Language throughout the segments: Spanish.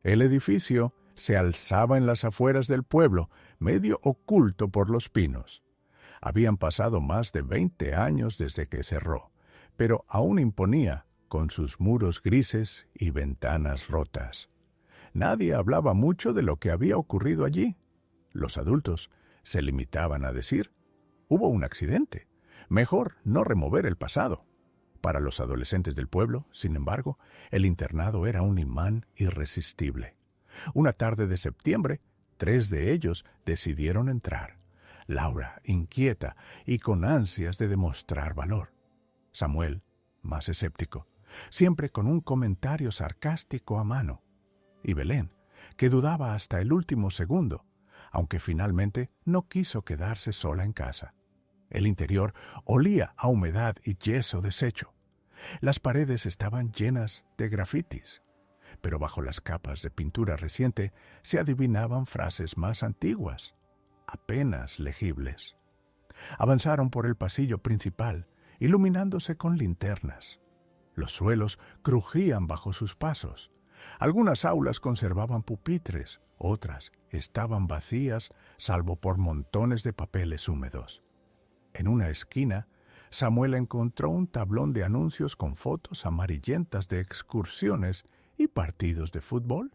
El edificio se alzaba en las afueras del pueblo, medio oculto por los pinos. Habían pasado más de 20 años desde que cerró, pero aún imponía, con sus muros grises y ventanas rotas. Nadie hablaba mucho de lo que había ocurrido allí. Los adultos se limitaban a decir, hubo un accidente. Mejor no remover el pasado. Para los adolescentes del pueblo, sin embargo, el internado era un imán irresistible. Una tarde de septiembre, 3 de ellos decidieron entrar. Laura, inquieta y con ansias de demostrar valor. Samuel, más escéptico, siempre con un comentario sarcástico a mano. Y Belén, que dudaba hasta el último segundo, aunque finalmente no quiso quedarse sola en casa. El interior olía a humedad y yeso deshecho. Las paredes estaban llenas de grafitis, pero bajo las capas de pintura reciente se adivinaban frases más antiguas, apenas legibles. Avanzaron por el pasillo principal, iluminándose con linternas. Los suelos crujían bajo sus pasos. Algunas aulas conservaban pupitres, otras estaban vacías, salvo por montones de papeles húmedos. En una esquina, Samuel encontró un tablón de anuncios con fotos amarillentas de excursiones y partidos de fútbol.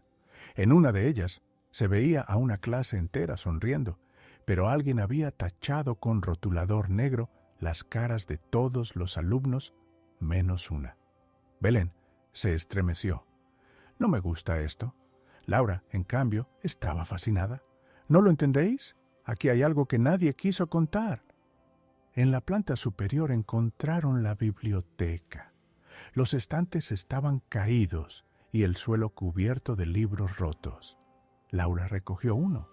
En una de ellas se veía a una clase entera sonriendo, pero alguien había tachado con rotulador negro las caras de todos los alumnos menos una. Belén se estremeció. «No me gusta esto». Laura, en cambio, estaba fascinada. «¿No lo entendéis? Aquí hay algo que nadie quiso contar». En la planta superior encontraron la biblioteca. Los estantes estaban caídos y el suelo cubierto de libros rotos. Laura recogió uno.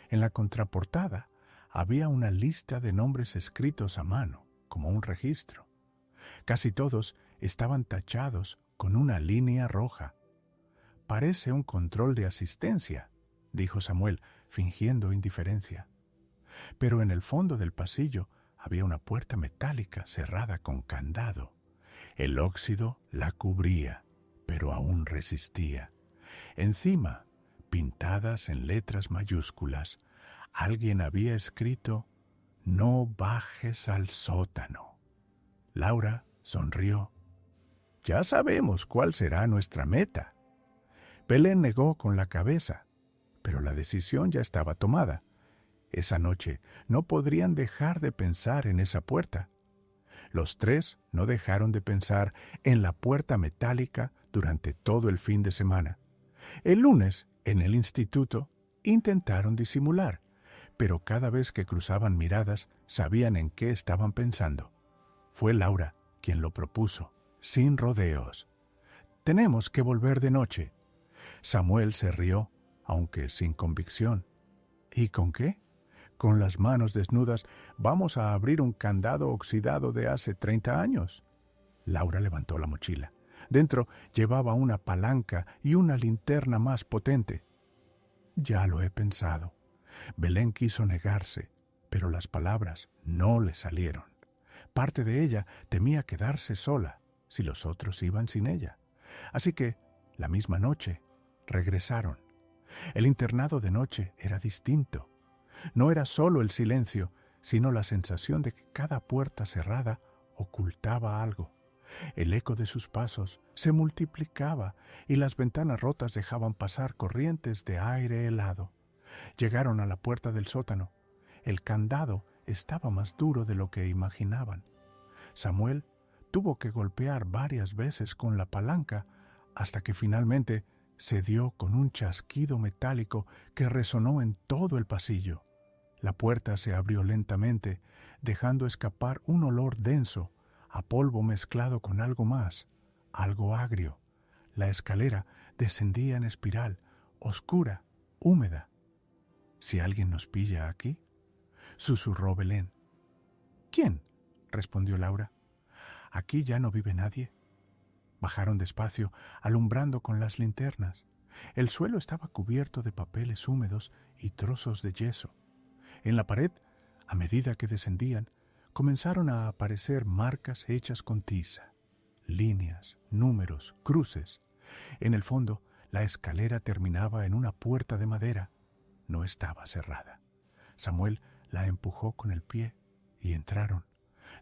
En la contraportada había una lista de nombres escritos a mano, como un registro. Casi todos estaban tachados con una línea roja. «Parece un control de asistencia», dijo Samuel, fingiendo indiferencia. Pero en el fondo del pasillo había una puerta metálica cerrada con candado. El óxido la cubría, pero aún resistía. Encima, pintadas en letras mayúsculas, alguien había escrito: «No bajes al sótano». Laura sonrió. «Ya sabemos cuál será nuestra meta». Belén negó con la cabeza, pero la decisión ya estaba tomada. Esa noche no podrían dejar de pensar en esa puerta. Los tres no dejaron de pensar en la puerta metálica durante todo el fin de semana. El lunes, en el instituto, intentaron disimular, pero cada vez que cruzaban miradas sabían en qué estaban pensando. Fue Laura quien lo propuso, sin rodeos. «Tenemos que volver de noche». Samuel se rió, aunque sin convicción. «¿Y con qué?» «Con las manos desnudas vamos a abrir un candado oxidado de hace 30 años». Laura levantó la mochila. Dentro llevaba una palanca y una linterna más potente. «Ya lo he pensado». Belén quiso negarse, pero las palabras no le salieron. Parte de ella temía quedarse sola si los otros iban sin ella. Así que, la misma noche, regresaron. El internado de noche era distinto. No era solo el silencio, sino la sensación de que cada puerta cerrada ocultaba algo. El eco de sus pasos se multiplicaba y las ventanas rotas dejaban pasar corrientes de aire helado. Llegaron a la puerta del sótano. El candado estaba más duro de lo que imaginaban. Samuel tuvo que golpear varias veces con la palanca hasta que finalmente cedió con un chasquido metálico que resonó en todo el pasillo. La puerta se abrió lentamente, dejando escapar un olor denso, a polvo mezclado con algo más, algo agrio. La escalera descendía en espiral, oscura, húmeda. «¿Si alguien nos pilla aquí?», susurró Belén. «¿Quién?», respondió Laura. «Aquí ya no vive nadie». Bajaron despacio, alumbrando con las linternas. El suelo estaba cubierto de papeles húmedos y trozos de yeso. En la pared, a medida que descendían, comenzaron a aparecer marcas hechas con tiza, líneas, números, cruces. En el fondo, La escalera terminaba en una puerta de madera. No estaba cerrada. Samuel la empujó con el pie y entraron.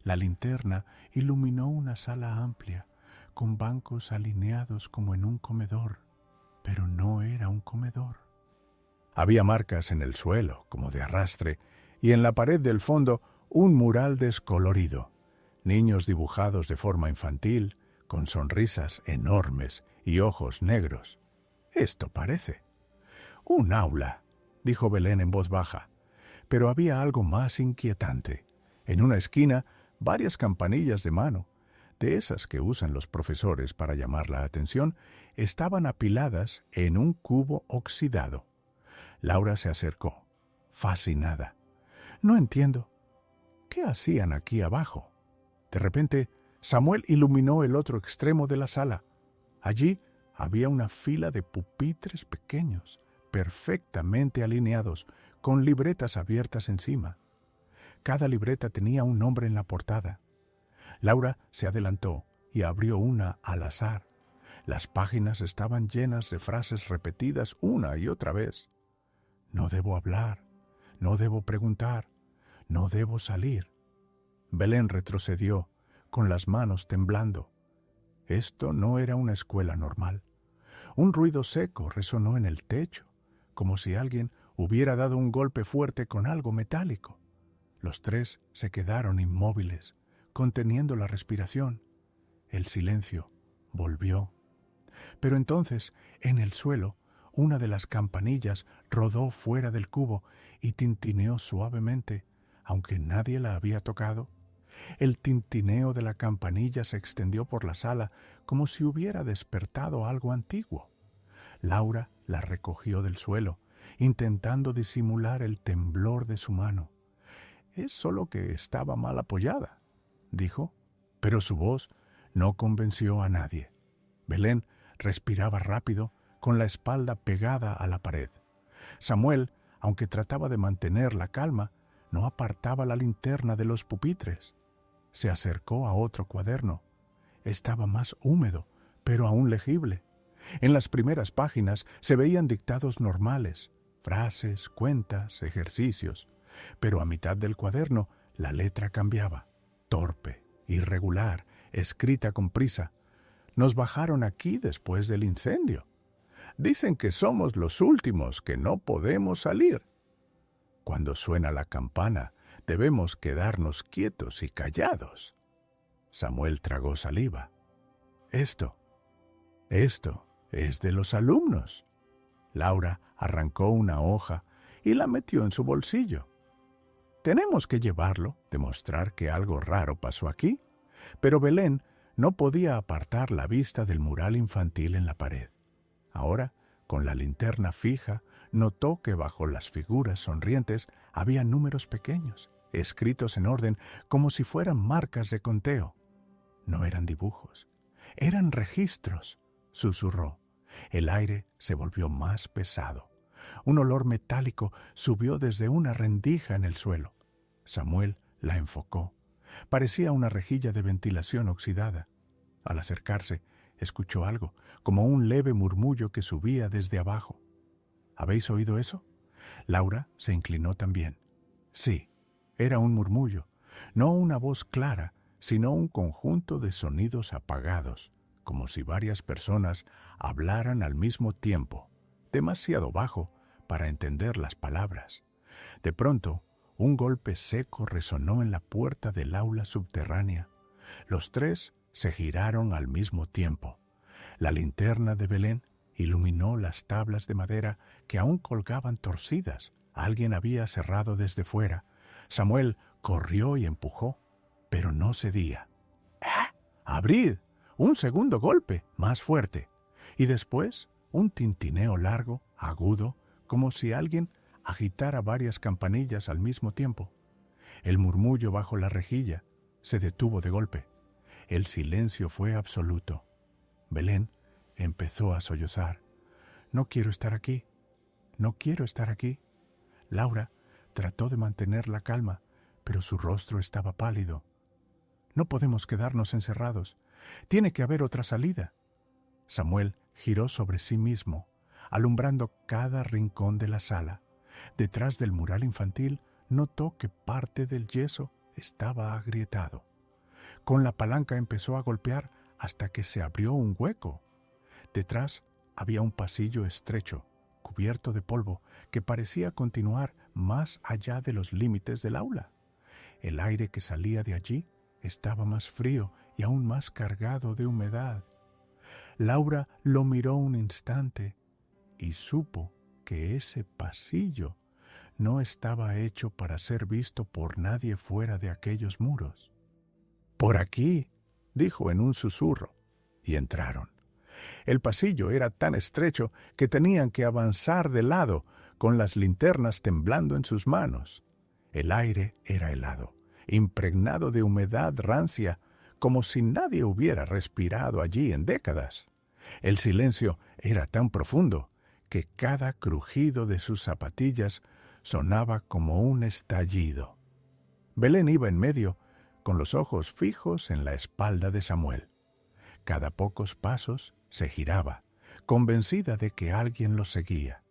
La linterna iluminó una sala amplia, con bancos alineados como en un comedor, pero no era un comedor. Había marcas en el suelo, como de arrastre, y en la pared del fondo un mural descolorido. Niños dibujados de forma infantil, con sonrisas enormes y ojos negros. Esto parece un aula, dijo Belén en voz baja. Pero había algo más inquietante. En una esquina, varias campanillas de mano, de esas que usan los profesores para llamar la atención, estaban apiladas en un cubo oxidado. Laura se acercó, fascinada. No entiendo. ¿Qué hacían aquí abajo? De repente, Samuel iluminó el otro extremo de la sala. Allí había una fila de pupitres pequeños, perfectamente alineados, con libretas abiertas encima. Cada libreta tenía un nombre en la portada. Laura se adelantó y abrió una al azar. Las páginas estaban llenas de frases repetidas una y otra vez. No debo hablar, no debo preguntar, no debo salir. Belén retrocedió, con las manos temblando. Esto no era una escuela normal. Un ruido seco resonó en el techo, como si alguien hubiera dado un golpe fuerte con algo metálico. Los tres se quedaron inmóviles, conteniendo la respiración. El silencio volvió. Pero entonces, en el suelo, una de las campanillas rodó fuera del cubo y tintineó suavemente, aunque nadie la había tocado. El tintineo de la campanilla se extendió por la sala como si hubiera despertado algo antiguo. Laura la recogió del suelo, intentando disimular el temblor de su mano. «Es solo que estaba mal apoyada», dijo, pero su voz no convenció a nadie. Belén respiraba rápido, con la espalda pegada a la pared. Samuel, aunque trataba de mantener la calma, no apartaba la linterna de los pupitres. Se acercó a otro cuaderno. Estaba más húmedo, pero aún legible. En las primeras páginas se veían dictados normales, frases, cuentas, ejercicios. Pero a mitad del cuaderno la letra cambiaba, torpe, irregular, escrita con prisa. Nos bajaron aquí después del incendio. Dicen que somos los últimos, que no podemos salir. Cuando suena la campana, debemos quedarnos quietos y callados. Samuel tragó saliva. Esto es de los alumnos. Laura arrancó una hoja y la metió en su bolsillo. Tenemos que llevarlo, demostrar que algo raro pasó aquí. Pero Belén no podía apartar la vista del mural infantil en la pared. Ahora, con la linterna fija, notó que bajo las figuras sonrientes había números pequeños, escritos en orden como si fueran marcas de conteo. No eran dibujos, eran registros, susurró. El aire se volvió más pesado. Un olor metálico subió desde una rendija en el suelo. Samuel la enfocó. Parecía una rejilla de ventilación oxidada. Al acercarse, escuchó algo, como un leve murmullo que subía desde abajo. ¿Habéis oído eso? Laura se inclinó también. Sí, era un murmullo, no una voz clara, sino un conjunto de sonidos apagados, como si varias personas hablaran al mismo tiempo, demasiado bajo para entender las palabras. De pronto, un golpe seco resonó en la puerta del aula subterránea. Los tres se giraron al mismo tiempo. La linterna de Belén iluminó las tablas de madera que aún colgaban torcidas. Alguien había cerrado desde fuera. Samuel corrió y empujó, pero no cedía. ¡Ah! ¡Abrid! Un segundo golpe, más fuerte. Y después, un tintineo largo, agudo, como si alguien agitara varias campanillas al mismo tiempo. El murmullo bajo la rejilla se detuvo de golpe. El silencio fue absoluto. Belén empezó a sollozar. «No quiero estar aquí. No quiero estar aquí». Laura trató de mantener la calma, pero su rostro estaba pálido. «No podemos quedarnos encerrados. Tiene que haber otra salida». Samuel giró sobre sí mismo, alumbrando cada rincón de la sala. Detrás del mural infantil notó que parte del yeso estaba agrietado. Con la palanca empezó a golpear hasta que se abrió un hueco. Detrás había un pasillo estrecho, cubierto de polvo, que parecía continuar más allá de los límites del aula. El aire que salía de allí estaba más frío y aún más cargado de humedad. Laura lo miró un instante y supo que ese pasillo no estaba hecho para ser visto por nadie fuera de aquellos muros. «Por aquí», dijo en un susurro, y entraron. El pasillo era tan estrecho que tenían que avanzar de lado, con las linternas temblando en sus manos. El aire era helado, impregnado de humedad rancia, como si nadie hubiera respirado allí en décadas. El silencio era tan profundo que cada crujido de sus zapatillas sonaba como un estallido. Belén iba en medio, con los ojos fijos en la espalda de Samuel. Cada pocos pasos se giraba, convencida de que alguien lo seguía.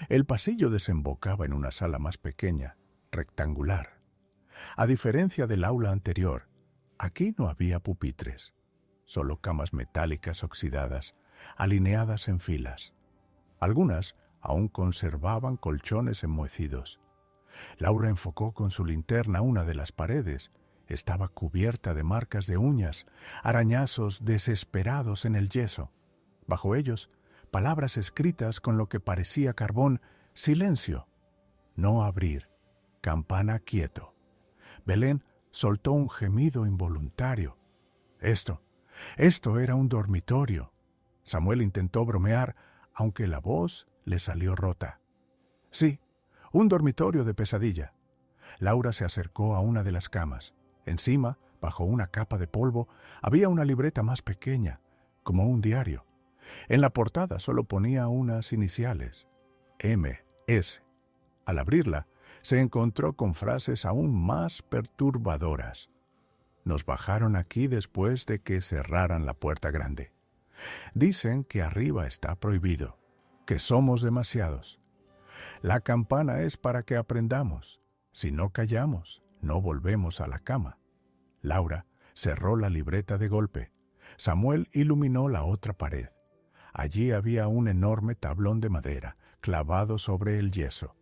El pasillo desembocaba en una sala más pequeña, rectangular. A diferencia del aula anterior, aquí no había pupitres, solo camas metálicas oxidadas, alineadas en filas. Algunas aún conservaban colchones enmohecidos. Laura enfocó con su linterna una de las paredes. Estaba cubierta de marcas de uñas, arañazos desesperados en el yeso. Bajo ellos, palabras escritas con lo que parecía carbón: silencio, no abrir, campana quieto. Belén soltó un gemido involuntario. Esto era un dormitorio. Samuel intentó bromear, aunque la voz le salió rota. Sí, un dormitorio de pesadilla. Laura se acercó a una de las camas. Encima, bajo una capa de polvo, había una libreta más pequeña, como un diario. En la portada solo ponía unas iniciales: M.S. Al abrirla, se encontró con frases aún más perturbadoras. Nos bajaron aquí después de que cerraran la puerta grande. Dicen que arriba está prohibido, que somos demasiados. La campana es para que aprendamos. Si no callamos, no volvemos a la cama. Laura cerró la libreta de golpe. Samuel iluminó la otra pared. Allí había un enorme tablón de madera, clavado sobre el yeso.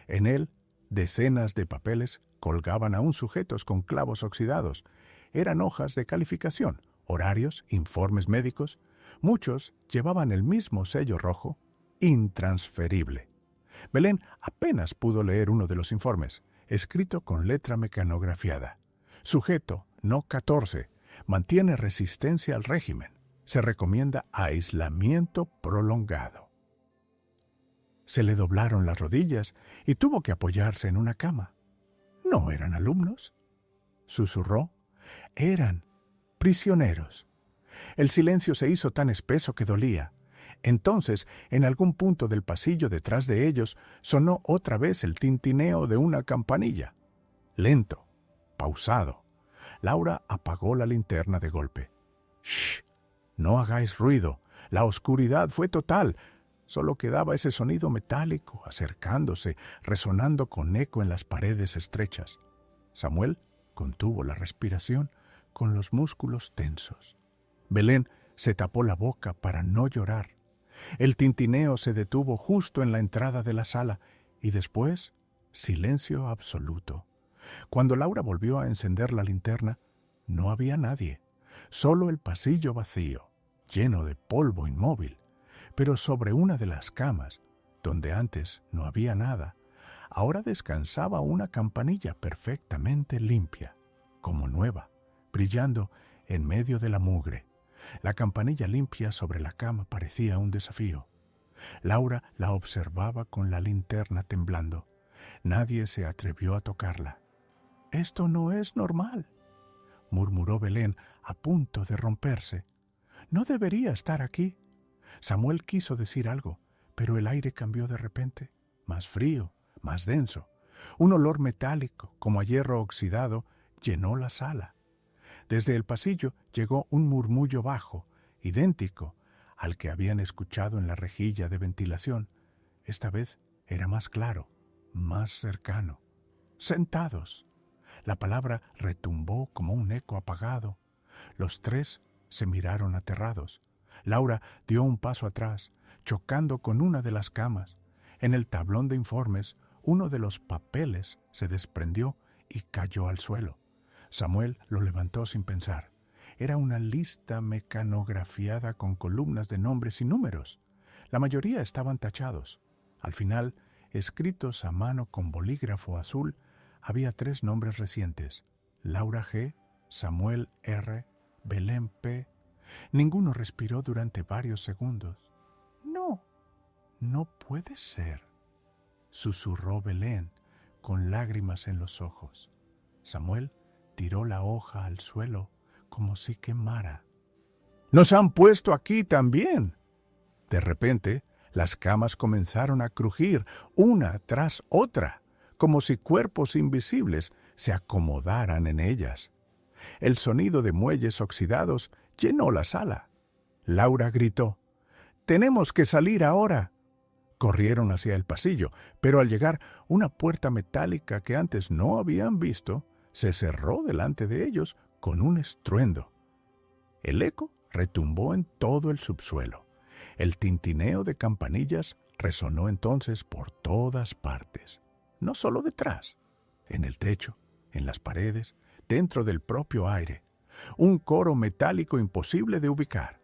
En él, decenas de papeles colgaban aún sujetos con clavos oxidados. Eran hojas de calificación, horarios, informes médicos. Muchos llevaban el mismo sello rojo: intransferible. Belén apenas pudo leer uno de los informes, escrito con letra mecanografiada. Sujeto no 14. Mantiene resistencia al régimen. Se recomienda aislamiento prolongado. Se le doblaron las rodillas y tuvo que apoyarse en una cama. No eran alumnos, susurró. Eran prisioneros. El silencio se hizo tan espeso que dolía. Entonces, en algún punto del pasillo detrás de ellos, sonó otra vez el tintineo de una campanilla. Lento, pausado. Laura apagó la linterna de golpe. «Shh, no hagáis ruido. La oscuridad fue total. Solo quedaba ese sonido metálico, acercándose, resonando con eco en las paredes estrechas». Samuel contuvo la respiración, con los músculos tensos. Belén se tapó la boca para no llorar. El tintineo se detuvo justo en la entrada de la sala y después silencio absoluto. Cuando Laura volvió a encender la linterna, no había nadie, solo el pasillo vacío, lleno de polvo inmóvil. Pero sobre una de las camas, donde antes no había nada, ahora descansaba una campanilla perfectamente limpia, como nueva, brillando en medio de la mugre. La campanilla limpia sobre la cama parecía un desafío. Laura la observaba con la linterna temblando. Nadie se atrevió a tocarla. «Esto no es normal», murmuró Belén, a punto de romperse. «No debería estar aquí». Samuel quiso decir algo, pero el aire cambió de repente, más frío, más denso. Un olor metálico, como a hierro oxidado, llenó la sala. Desde el pasillo llegó un murmullo bajo, idéntico al que habían escuchado en la rejilla de ventilación. Esta vez era más claro, más cercano. Sentados. La palabra retumbó como un eco apagado. Los tres se miraron aterrados. Laura dio un paso atrás, chocando con una de las camas. En el tablón de informes, uno de los papeles se desprendió y cayó al suelo. Samuel lo levantó sin pensar. Era una lista mecanografiada con columnas de nombres y números. La mayoría estaban tachados. Al final, escritos a mano con bolígrafo azul, había 3 nombres recientes: Laura G., Samuel R., Belén P. Ninguno respiró durante varios segundos. «No, no puede ser», susurró Belén, con lágrimas en los ojos. Samuel tiró la hoja al suelo como si quemara. «¡Nos han puesto aquí también!». De repente, las camas comenzaron a crujir, una tras otra, como si cuerpos invisibles se acomodaran en ellas. El sonido de muelles oxidados llenó la sala. Laura gritó: «¡Tenemos que salir ahora!». Corrieron hacia el pasillo, pero al llegar, una puerta metálica que antes no habían visto se cerró delante de ellos con un estruendo. El eco retumbó en todo el subsuelo. El tintineo de campanillas resonó entonces por todas partes, no solo detrás, en el techo, en las paredes, dentro del propio aire. Un coro metálico imposible de ubicar.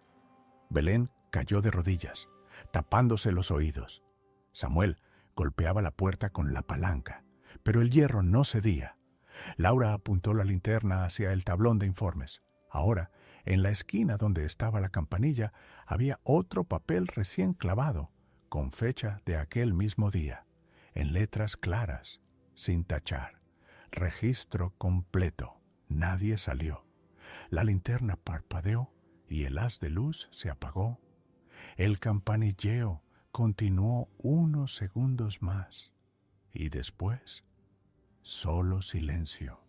Belén cayó de rodillas, tapándose los oídos. Samuel golpeaba la puerta con la palanca, pero el hierro no cedía. Laura apuntó la linterna hacia el tablón de informes. Ahora, en la esquina donde estaba la campanilla, había otro papel recién clavado, con fecha de aquel mismo día, en letras claras, sin tachar. Registro completo. Nadie salió. La linterna parpadeó y el haz de luz se apagó. El campanilleo continuó unos segundos más y después solo silencio.